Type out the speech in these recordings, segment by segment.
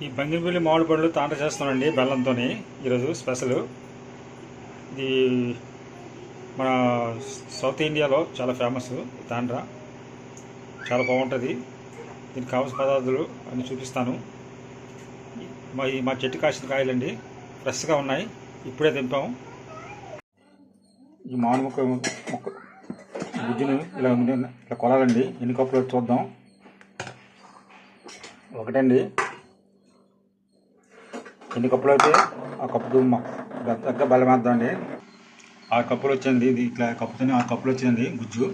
ఈ బంగినపల్లి మామిడి పండ్లు తాండ్ర చేస్తానండి బెల్లంతో ఈరోజు స్పెషల్. ఇది మన సౌత్ ఇండియాలో చాలా ఫేమస్ ఈ తాండ్ర, చాలా బాగుంటుంది. దీనికి కావాల్సిన పదార్థాలు అన్నీ చూపిస్తాను. మా చెట్టు కాసిన కాయలండి, ఫ్రెష్గా ఉన్నాయి, ఇప్పుడే తెంపాము. ఈ మామిడి మొక్క గుజ్జును ఇలా కొలాలండి. ఎన్ని కప్పులు చూద్దాం. ఒకటండి, ఎన్ని కప్పులు అయితే ఆ కప్పుకు దగ్గర బెల్లం వేద్దామండి. 6 కప్పులు వచ్చింది. ఇది ఇట్లా కప్పుతోనే 6 కప్పులు వచ్చిందండి గుజ్జు.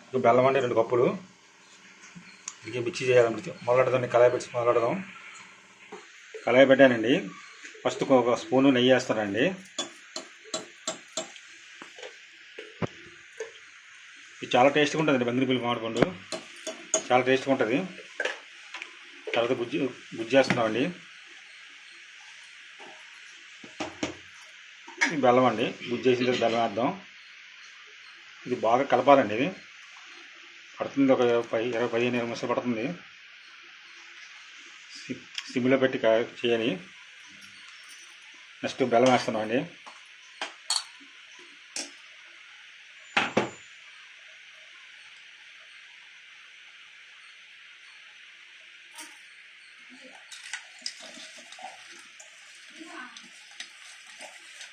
ఇక బెల్లం అండి 2 కప్పులు. ఇది మిక్సీ చేయాలండి. మొదలెడదాం, కళాయి పెట్టి మొదలెడదాం. కళాయి పెట్టానండి. ఫస్ట్ ఒక స్పూను నెయ్యి వేస్తానండి. ఇది చాలా టేస్ట్గా ఉంటుందండి బంగినపల్లి మామిడి పండు, చాలా టేస్ట్గా ఉంటుంది. తర్వాత గుజ్జు వేస్తున్నామండి. బెల్లం అండి, గుజ్జు వేసిన తర్వాత బెల్లం వేద్దాం. ఇది బాగా కలపాలండి. ఇది పడుతుంది, ఒక 15 నిమిషాలు పడుతుంది. సిమ్లో పెట్టి చేయాలి. నెక్స్ట్ బెల్లం వేస్తున్నామండి.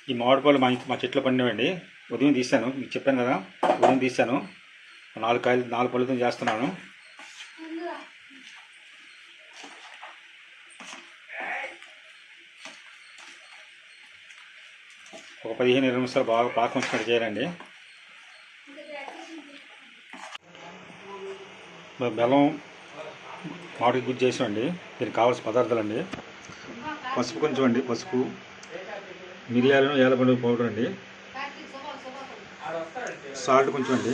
ఈ మామిడి పళ్ళు మా చెట్లు పండినవండి. ఉదయం తీసాను, మీకు చెప్పాను కదా, ఉదయం తీసాను. 4 పళ్ళతో చేస్తున్నాను. ఒక 15 నిమిషాలు బాగా పాకం వచ్చినట్టు చేయాలండి. బెల్లం మామిడి గుజ్జు చేసామండి. దీనికి కావాల్సిన పదార్థాలు అండి: పసుపు కొంచెం అండి, పసుపు, మిరియాలు, ఏలపండు పౌడర్ అండి, సాల్ట్ కొంచెం అండి.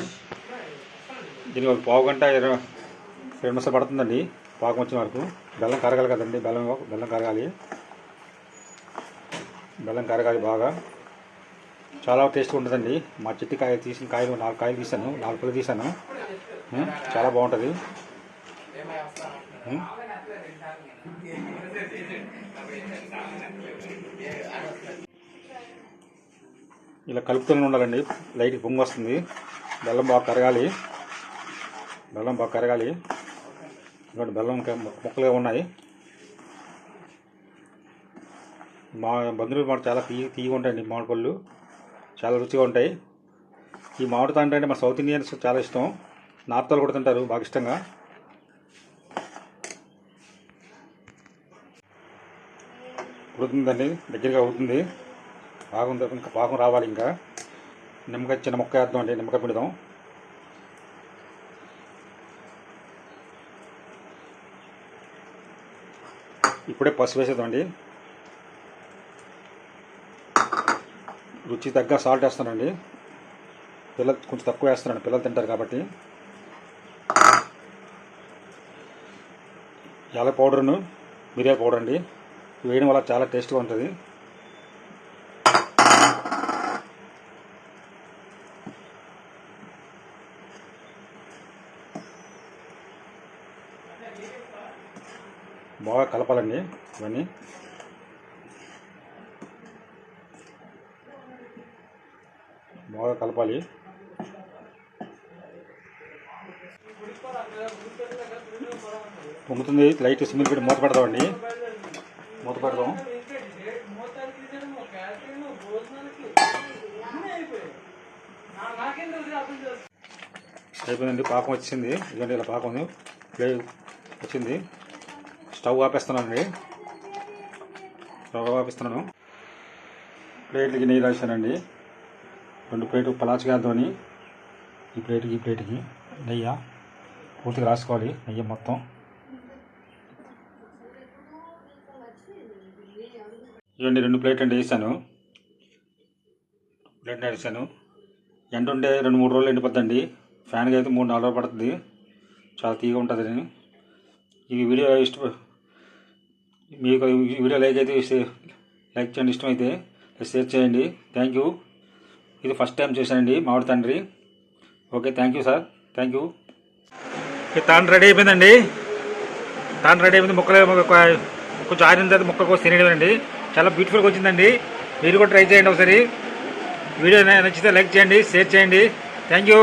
దీనికి ఒక పావు గంట 20 నిమిషాలు పడుతుందండి పాకం వచ్చిన వరకు. బెల్లం కరగాలి కదండి, బెల్లం కరగాలి. బెల్లం కరగాలి బాగా. చాలా టేస్ట్గా ఉంటుందండి. మా చెట్టు తీసిన కాయలు 4 కాయలు తీసాను, 4 పళ్ళు తీసాను. చాలా బాగుంటుంది. ఇలా కలుపుతూనే ఉండాలండి. లైట్ పొంగు వస్తుంది. బెల్లం బాగా కరగాలి. ఇంకోటి బెల్లం ముక్కలుగా ఉన్నాయి. మా బంధువులు మాట చాలా తీయగా ఉంటాయండి మామిడి పళ్ళు, చాలా రుచిగా ఉంటాయి. ఈ మామిడి తాండ్ర అంటే మా సౌత్ ఇండియన్స్ చాలా ఇష్టం. నార్త్ వాళ్ళు కూడా తింటారు బాగా ఇష్టంగా. ఉడుతుందండి, దగ్గరగా అవుతుంది. బాగుంది, ఇంకా పాకం రావాలి. ఇంకా నిమ్మకాయ చిన్న ముక్క వేద్దాం అండి, నిమ్మకాయ పిండుదాం. ఇప్పుడే పసుపు వేసేద్దామండి. రుచి తగ్గ సాల్ట్ వేస్తానండి. పిల్లలు కొంచెం తక్కువ వేస్తున్నాను, పిల్లలు తింటారు కాబట్టి. యాలక పౌడర్ను, మిరియాల పౌడర్ అండి, వేయడం వల్ల చాలా టేస్ట్గా ఉంటుంది. బాగా కలపాలండి ఇవన్నీ. బాగా కలపాలి. పొంగుతుంది. లైట్ సిమ్మిల్ పెట్టి మూత పెడదామండి. మూత పెడదాం. అయిపోయిందండి, పాకం వచ్చింది. ఇదండి ఇలా పాకం వచ్చింది. స్టవ్ ఆపేస్తున్నానండి. ప్లేట్లకి నెయ్యి రాశానండి. 2 ప్లేట్లు పలాచగాతోని ఈ ప్లేట్కి నెయ్యి పూర్తిగా రాసుకోవాలి. నెయ్యి మొత్తం ఇవన్నీ 2 ప్లేట్లు అంటే వేసాను. ఎండ ఉంటే 2-3 రోజులు ఎండిపోద్దండి. ఫ్యాన్కి అయితే 3-4 రోజులు పడుతుంది. చాలా తీగా ఉంటుంది. ఈ వీడియో మీకు ఈ వీడియో లైక్ చేయండి, ఇష్టమైతే షేర్ చేయండి. Thank you. ఇది ఫస్ట్ టైం చేశానండి మామిడి తండ్రి. Okay, thank you sir, thank you. Tandra ready అయిపోయిందండి. ముక్కలు కొంచెం ఆరిన తర్వాత ముక్క కోసి తినేయడండి. చాలా బ్యూటిఫుల్గా వచ్చిందండి. మీరు కూడా ట్రై చేయండి ఒకసారి. వీడియో నచ్చితే లైక్ చేయండి, షేర్ చేయండి. Thank you.